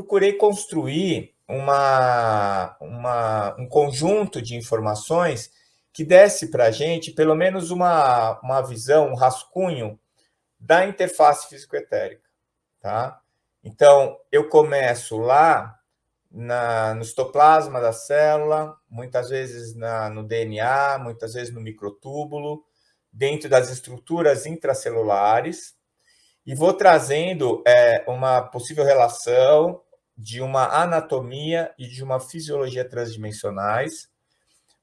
procurei construir um conjunto de informações que desse para a gente, pelo menos, uma visão, um rascunho da interface físico-etérica. Tá? Então, eu começo lá no citoplasma da célula, muitas vezes no DNA, muitas vezes no microtúbulo, dentro das estruturas intracelulares, e vou trazendo uma possível relação de uma anatomia e de uma fisiologia transdimensionais,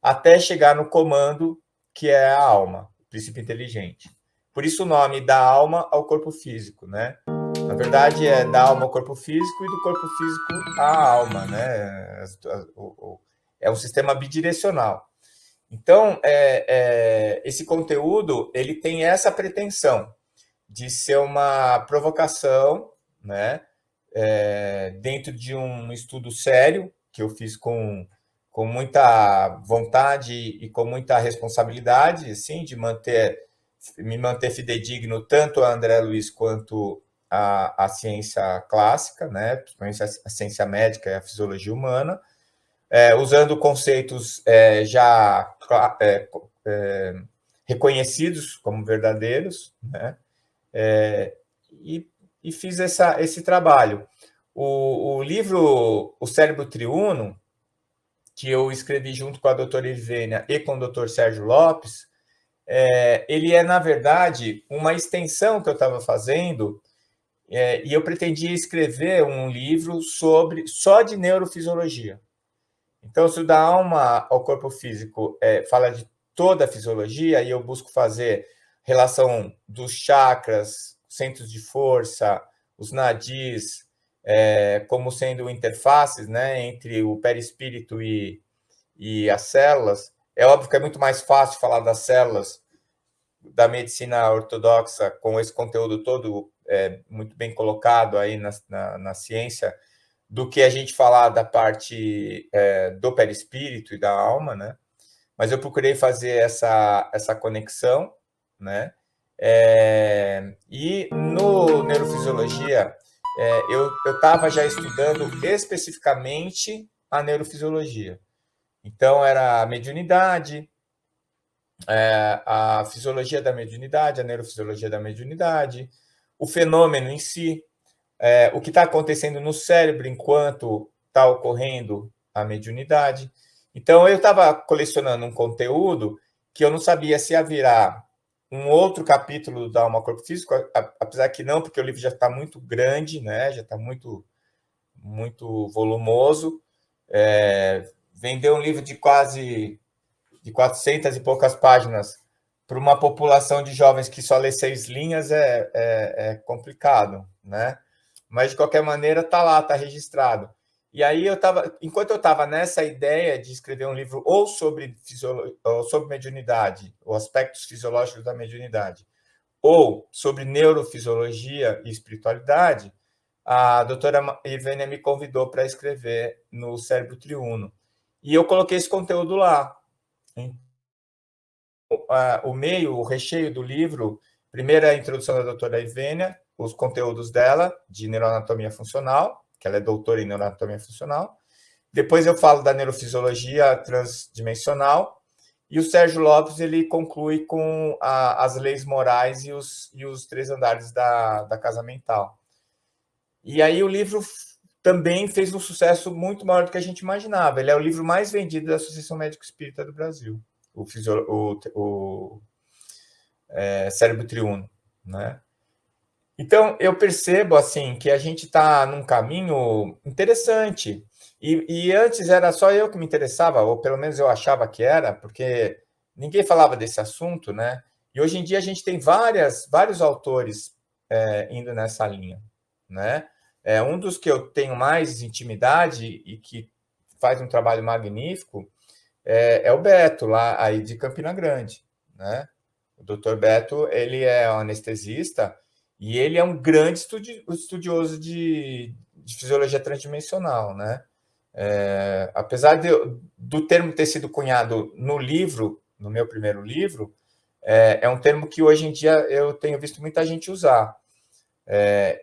até chegar no comando, que é a alma, o princípio inteligente. Por isso o nome da alma ao corpo físico, né? Na verdade, é da alma ao corpo físico e do corpo físico à alma, né? É um sistema bidirecional. Então, esse conteúdo ele tem essa pretensão de ser uma provocação, né? Dentro de um estudo sério que eu fiz com muita vontade e com muita responsabilidade, assim, de me manter fidedigno tanto a André Luiz quanto a ciência clássica, né? Principalmente a ciência médica e a fisiologia humana, usando conceitos já reconhecidos como verdadeiros, né? E fiz esse trabalho. O livro O Cérebro Triuno, que eu escrevi junto com a doutora Ivênia e com o doutor Sérgio Lopes, ele é, na verdade, uma extensão que eu estava fazendo, e eu pretendia escrever um livro só de neurofisiologia. Então, se o da alma ao corpo físico fala de toda a fisiologia, e eu busco fazer relação dos chakras, centros de força, os nadis, como sendo interfaces, né, entre o perispírito e as células. É óbvio que é muito mais fácil falar das células da medicina ortodoxa com esse conteúdo todo muito bem colocado aí na ciência, do que a gente falar da parte do perispírito e da alma, né? Mas eu procurei fazer essa conexão, né? E no neurofisiologia, eu estava já estudando especificamente a neurofisiologia. Então, era a mediunidade, a fisiologia da mediunidade, a neurofisiologia da mediunidade, o fenômeno em si, o que está acontecendo no cérebro enquanto está ocorrendo a mediunidade. Então, eu estava colecionando um conteúdo que eu não sabia se ia virar um outro capítulo da Alma Corpo Físico, apesar que não, porque o livro já está muito grande, né? Já está muito, muito volumoso. Vender um livro de 400 e poucas páginas para uma população de jovens que só lê 6 linhas é complicado, né? Mas, de qualquer maneira, está lá, está registrado. E aí, enquanto eu estava nessa ideia de escrever um livro ou sobre mediunidade, ou aspectos fisiológicos da mediunidade, ou sobre neurofisiologia e espiritualidade, a doutora Ivênia me convidou para escrever no Cérebro Triuno. E eu coloquei esse conteúdo lá. O recheio do livro, primeiro é a introdução da doutora Ivênia, os conteúdos dela, de neuroanatomia funcional, que ela é doutora em neuroanatomia funcional. Depois eu falo da neurofisiologia transdimensional, e o Sérgio Lopes ele conclui com as leis morais e os 3 andares da casa mental. E aí o livro também fez um sucesso muito maior do que a gente imaginava. Ele é o livro mais vendido da Associação Médico Espírita do Brasil, o Cérebro Triuno, né? Então, eu percebo assim que a gente está num caminho interessante. E antes era só eu que me interessava, ou pelo menos eu achava que era, porque ninguém falava desse assunto, né? E hoje em dia a gente tem vários autores indo nessa linha, né? Um dos que eu tenho mais intimidade e que faz um trabalho magnífico é o Beto, lá aí de Campina Grande, né? O Dr. Beto, ele é um anestesista e ele é um grande estudioso de fisiologia transdimensional, né? Apesar do termo ter sido cunhado no livro, no meu primeiro livro, é um termo que hoje em dia eu tenho visto muita gente usar.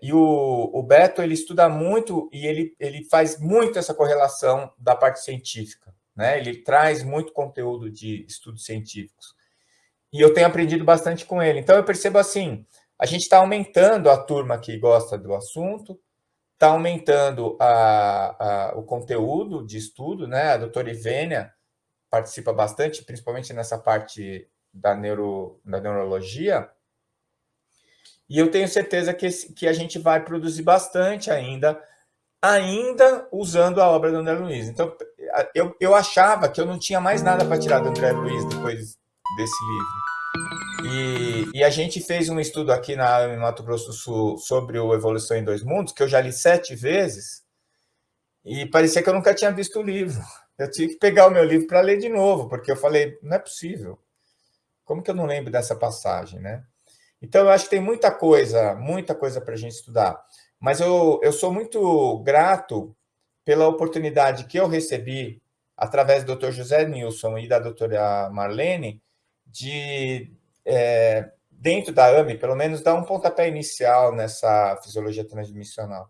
E o Beto, ele estuda muito e ele faz muito essa correlação da parte científica, né? Ele traz muito conteúdo de estudos científicos. E eu tenho aprendido bastante com ele. Então, eu percebo assim, a gente está aumentando a turma que gosta do assunto, está aumentando o conteúdo de estudo, né? A doutora Ivênia participa bastante, principalmente nessa parte da neurologia, e eu tenho certeza que a gente vai produzir bastante ainda usando a obra do André Luiz. Então, eu achava que eu não tinha mais nada para tirar do André Luiz depois desse livro. E a gente fez um estudo aqui em Mato Grosso do Sul sobre o Evolução em Dois Mundos, que eu já li 7 vezes, e parecia que eu nunca tinha visto o livro. Eu tive que pegar o meu livro para ler de novo, porque eu falei, não é possível. Como que eu não lembro dessa passagem, né? Então, eu acho que tem muita coisa para a gente estudar. Mas eu sou muito grato pela oportunidade que eu recebi, através do Dr. José Nilson e da doutora Marlene, de, dentro da AME, pelo menos, dar um pontapé inicial nessa fisiologia transdimensional.